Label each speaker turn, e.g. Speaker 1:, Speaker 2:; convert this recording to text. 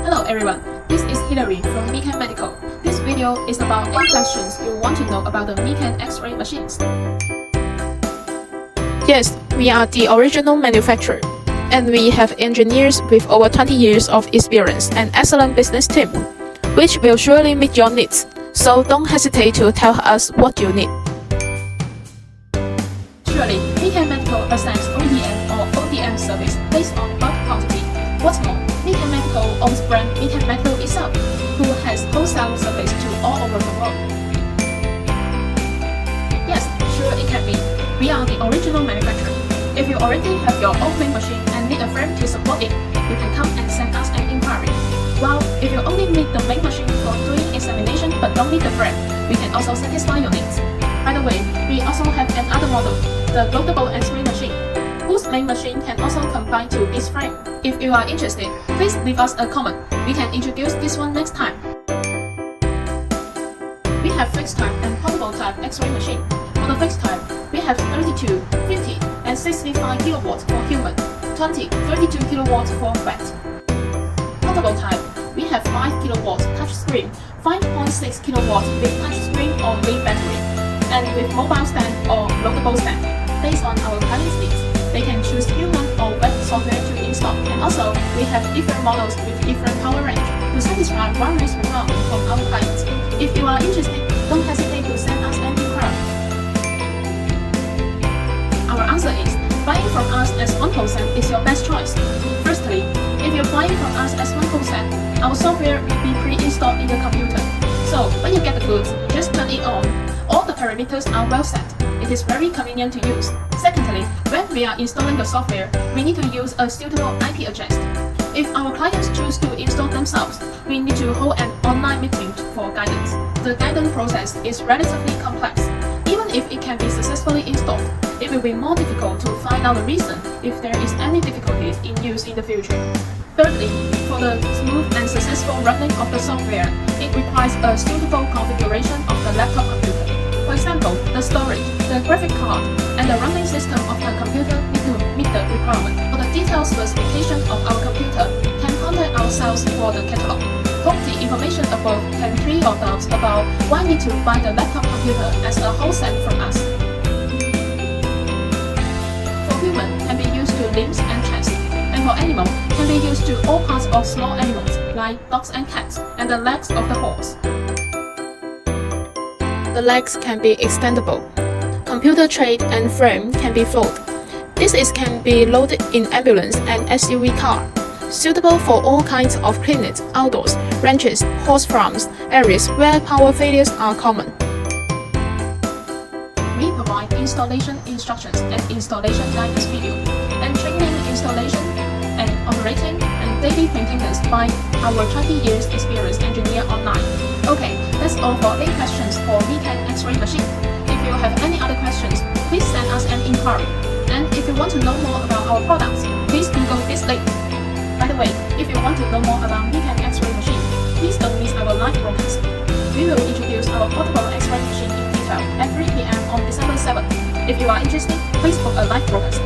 Speaker 1: Hello everyone, this is Hilary from MeCan Medical. This video is about 8 questions you want to know about the MeCan X-ray machines. Yes, we are the original manufacturer, and we have engineers with over 20 years of experience and excellent business team, which will surely meet your needs. So don't hesitate to tell us what you need. Surely, MeCan Medical accepts OEM or ODM service based on bulk quantity. What's more, MeCan Medical owns brand MeCan Medical itself, who has wholesale service to all over the world. Yes, sure it can be. We are the original manufacturer. If you already have your opening machine and need a frame to support it, you can come and send us an inquiry. While if you only need the main machine for doing examination but don't need the frame, we can also satisfy your needs. By the way, we also have another model, the loadable X-ray machine, whose main machine can also combine to this frame. If you are interested, please leave us a comment. We can introduce this one next time. We have fixed type and portable type X-ray machine. For the fixed type, we have 32, 50, and 65 kilowatts for human, 20, 32 kilowatts for rat. Portable type, we have 5 kilowatts touchscreen, 5.6 kilowatts with touchscreen or lead battery, and with mobile stand or loadable stand. Based on our clients' needs, they can choose human or web software to install. And also, we have different models with different power range to satisfy various requirements from our clients. If you are interested, don't hesitate to send us an inquiry. Our answer is, buying from us as one wholesale is your best choice. Firstly, if you're buying from us as one wholesale, our software will be pre-installed in the computer. So, when you get the goods, just turn it on. All the parameters are well set. It is very convenient to use. Secondly, when we are installing the software, we need to use a suitable IP address. If our clients choose to install themselves, we need to hold an online meeting for guidance. The guidance process is relatively complex. Even if it can be successfully installed, it will be more difficult to find out the reason if there is any difficulties in use in the future. Thirdly, for the smooth and successful running of the software, it requires a suitable configuration of the laptop computer. For example, the storage, the graphic card, and the running system of the computer need to meet the requirement. For the detailed specification of our computer, can contact our sales for the catalog. Hope the information above can clear your doubts about why you need to buy the laptop computer as a wholesale from us. For human, can be used to limbs and chest, and for animal, can be used to all parts of small animals like dogs and cats, and the legs of the horse. The legs can be extendable. Computer tray and frame can be folded. This can be loaded in ambulance and SUV car. Suitable for all kinds of clinics, outdoors, ranches, horse farms, areas where power failures are common. We provide installation instructions and installation guidance video, and training installation and operating and daily maintenance by our 20 years experience engineer online. Okay, that's all for 8 questions for MeCan X-ray machine. If you have any other questions, please send us an inquiry. And if you want to know more about our products, please Google this link. By the way, if you want to know more about MeCan X-ray machine, please don't miss our live broadcast. We will introduce our portable X-ray machine in detail at 3 p.m. on December 7th. If you are interested, please book a live broadcast.